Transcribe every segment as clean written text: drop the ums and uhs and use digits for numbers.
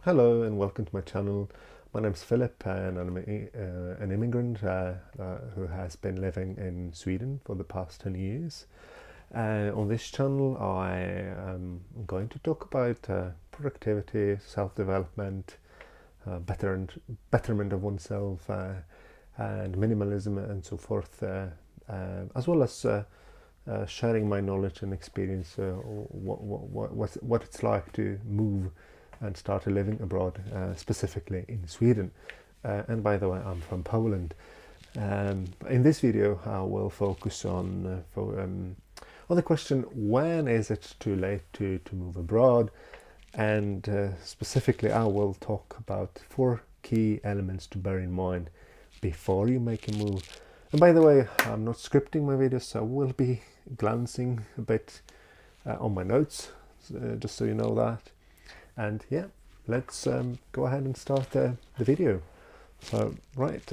Hello and welcome to my channel. My name's Philip and I'm an immigrant who has been living in Sweden for the past 10 years. On this channel I am going to talk about productivity, self-development, betterment of oneself and minimalism and so forth, as well as sharing my knowledge and experience, what it's like to move and started living abroad, specifically in Sweden. And by the way, I'm from Poland. In this video, I will focus on the question: when is it too late to move abroad? And specifically, I will talk about 4 key elements to bear in mind before you make a move. And by the way, I'm not scripting my videos, so I will be glancing a bit on my notes, just so you know that. And yeah, let's go ahead and start the video. So, right,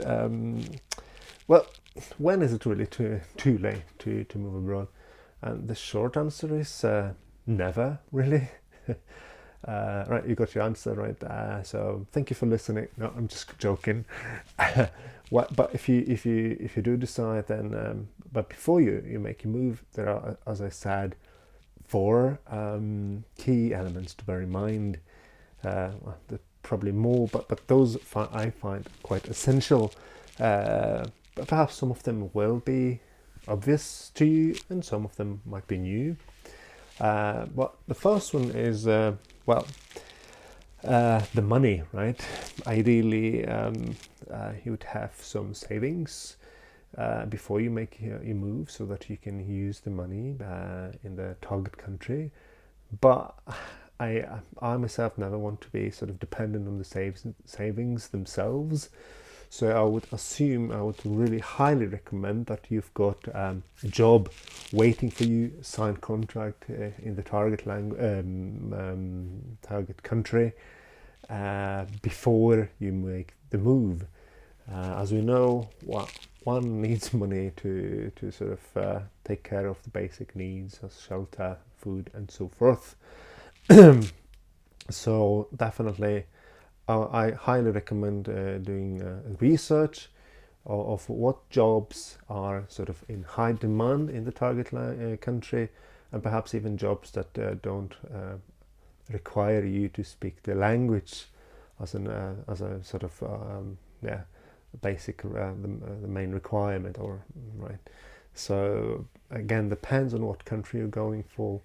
well, when is it really too late to move abroad? And the short answer is never, really. Right, you got your answer, right? So thank you for listening. No, I'm just joking. But if you do decide, then but before you make a move, there are, as I said, 4 key elements to bear in mind. Well, there's probably more, but those I find quite essential. But perhaps some of them will be obvious to you, and some of them might be new. But the first one is the money, right? Ideally, you would have some savings before you make your move, so that you can use the money in the target country. But I myself never want to be sort of dependent on the savings themselves. So I would really highly recommend that you've got a job waiting for you, signed contract in the target target country before you make the move. As we know, one needs money to sort of take care of the basic needs as shelter, food, and so forth. So definitely, I highly recommend doing research of what jobs are sort of in high demand in the target country, and perhaps even jobs that don't require you to speak the language as a sort of basic the main requirement, or right. So again, depends on what country you're going for.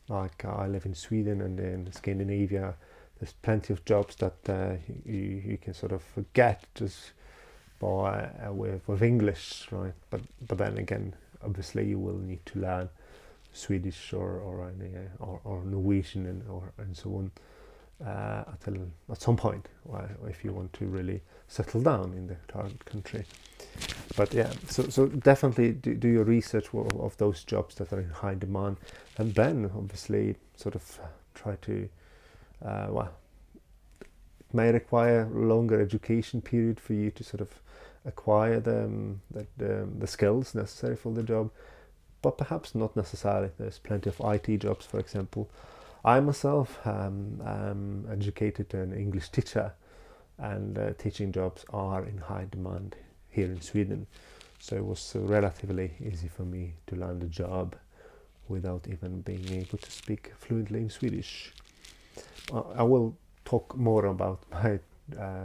Like I live in Sweden, and in Scandinavia there's plenty of jobs that you can sort of get just by with English, right? But then again, obviously you will need to learn Swedish or Norwegian and so on at some point, if you want to really settle down in the target country. But yeah, so definitely do your research of those jobs that are in high demand, and then obviously sort of try to it may require longer education period for you to sort of acquire the skills necessary for the job, but perhaps not necessarily. There's plenty of IT jobs, for example. I myself am educated an English teacher, and teaching jobs are in high demand here in Sweden, so it was relatively easy for me to land a job without even being able to speak fluently in Swedish. I will talk more about my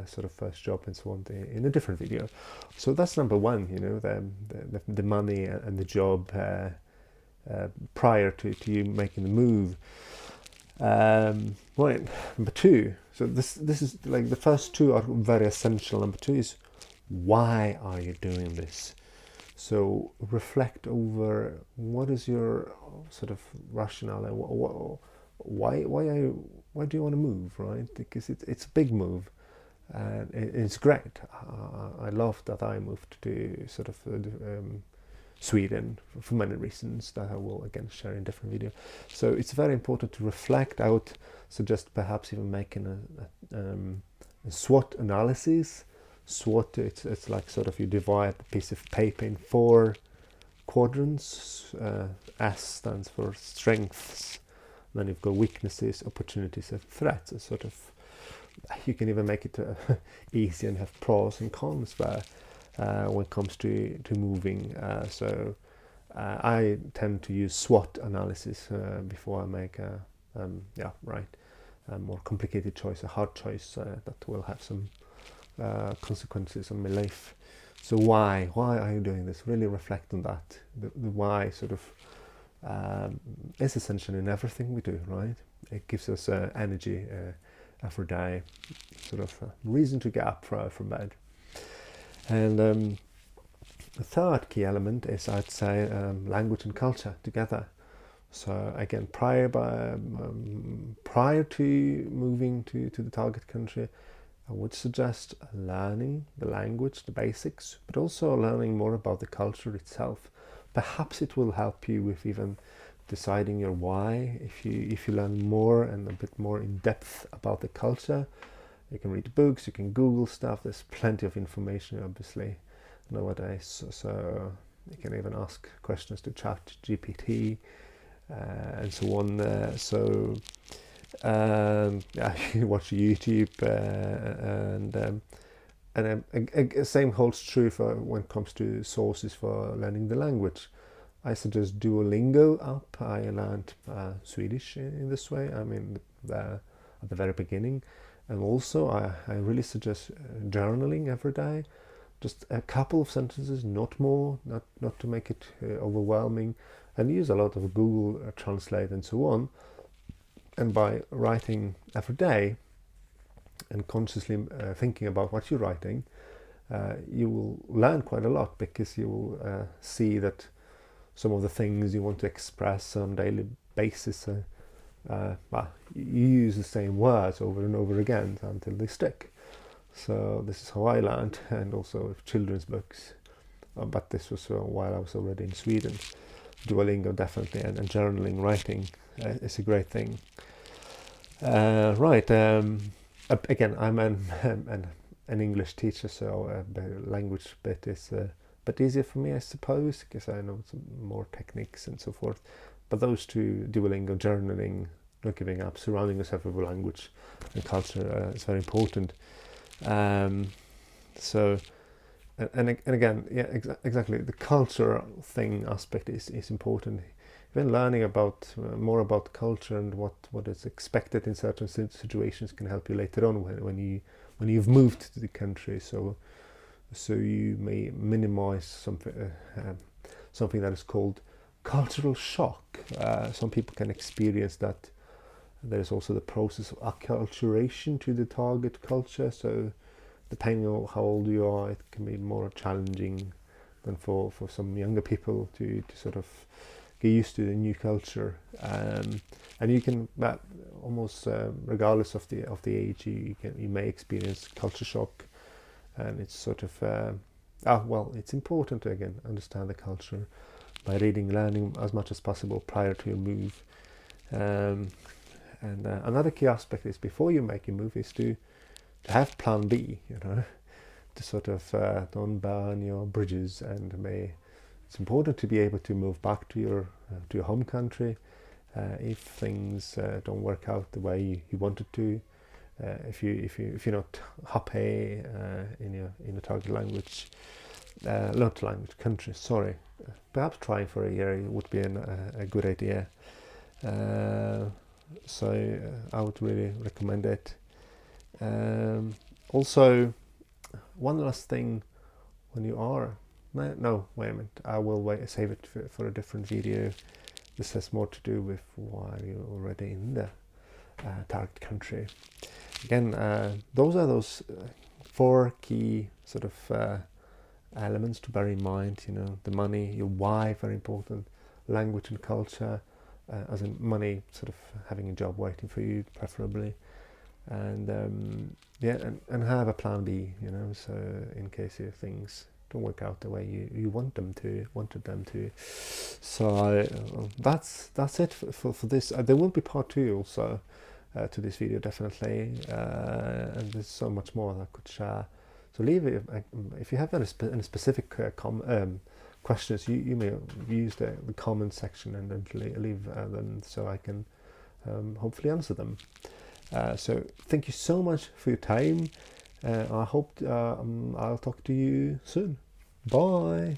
sort of first job and so on in a different video. So that's number 1, you know, the money and the job prior to you making the move. Right, number 2. So this is like the first 2 are very essential. Number 2 is, why are you doing this? So reflect over what is your sort of rationale. Why do you want to move, right? Because it's a big move, and it's great. I love that I moved to sort of Sweden for many reasons that I will again share in different video. So it's very important to reflect. I would suggest perhaps even making a SWOT analysis. SWOT, it's like sort of you divide a piece of paper in 4 quadrants. S stands for strengths. Then you've got weaknesses, opportunities, and threats. A sort of you can even make it easy and have pros and cons there when it comes to moving. I tend to use SWOT analysis before I make a more complicated choice, a hard choice that will have some consequences on my life. So why are you doing this? Really reflect on that. The why sort of is essential in everything we do, right? It gives us energy every day, sort of reason to get up from bed. And the third key element is, I'd say, language and culture together. So again, prior to moving to the target country, I would suggest learning the language, the basics, but also learning more about the culture itself. Perhaps it will help you with even deciding your why. If you learn more and a bit more in depth about the culture, you can read books, you can Google stuff. There's plenty of information, obviously, nowadays. So you can even ask questions to ChatGPT and so on. You watch YouTube, and same holds true for when it comes to sources for learning the language. I suggest Duolingo app. I learned Swedish in this way. I mean, at the very beginning, and also I really suggest journaling every day. Just a couple of sentences, not more, not to make it overwhelming, and use a lot of Google Translate and so on. And by writing every day and consciously thinking about what you're writing, you will learn quite a lot, because you will see that some of the things you want to express on a daily basis, you use the same words over and over again until they stick. So this is how I learned, and also with children's books. But this was while I was already in Sweden. Duolingo definitely, and journaling, writing is a great thing. Again, I'm an English teacher, so the language bit is a bit easier for me, I suppose, because I know some more techniques and so forth. But those two, Duolingo, journaling, not giving up, surrounding yourself with language and culture is very important. And again, yeah, exactly. The culture thing aspect is important. Even learning about more about culture and what is expected in certain situations can help you later on when you've moved to the country. So you may minimize something that is called cultural shock. Some people can experience that. There's also the process of acculturation to the target culture. So depending on how old you are, it can be more challenging than for some younger people to sort of get used to the new culture. And you can, almost regardless of the age, you may experience culture shock. And it's sort of it's important to again understand the culture by learning as much as possible prior to your move. And another key aspect is, before you make your move, is to have plan B, to sort of don't burn your bridges. And it's important to be able to move back to your home country if things don't work out the way you wanted to. If you're not happy in your target language, not language country, sorry, perhaps trying for a year would be a good idea. So I would really recommend it. Also, one last thing, when you are wait a minute, I will save it for a different video. This has more to do with why you're already in the target country. Again, those are those 4 key sort of elements to bear in mind. The money, your why, very important, language and culture, as in money, sort of having a job waiting for you, preferably, and and have a plan B. So in case if things don't work out the way you wanted them to. So that's it for this. There will be part 2 also. To this video, definitely, and there's so much more that I could share. So leave it if you have any specific questions. You may use the comment section and then leave them, so I can hopefully answer them. So thank you so much for your time. I hope I'll talk to you soon. Bye.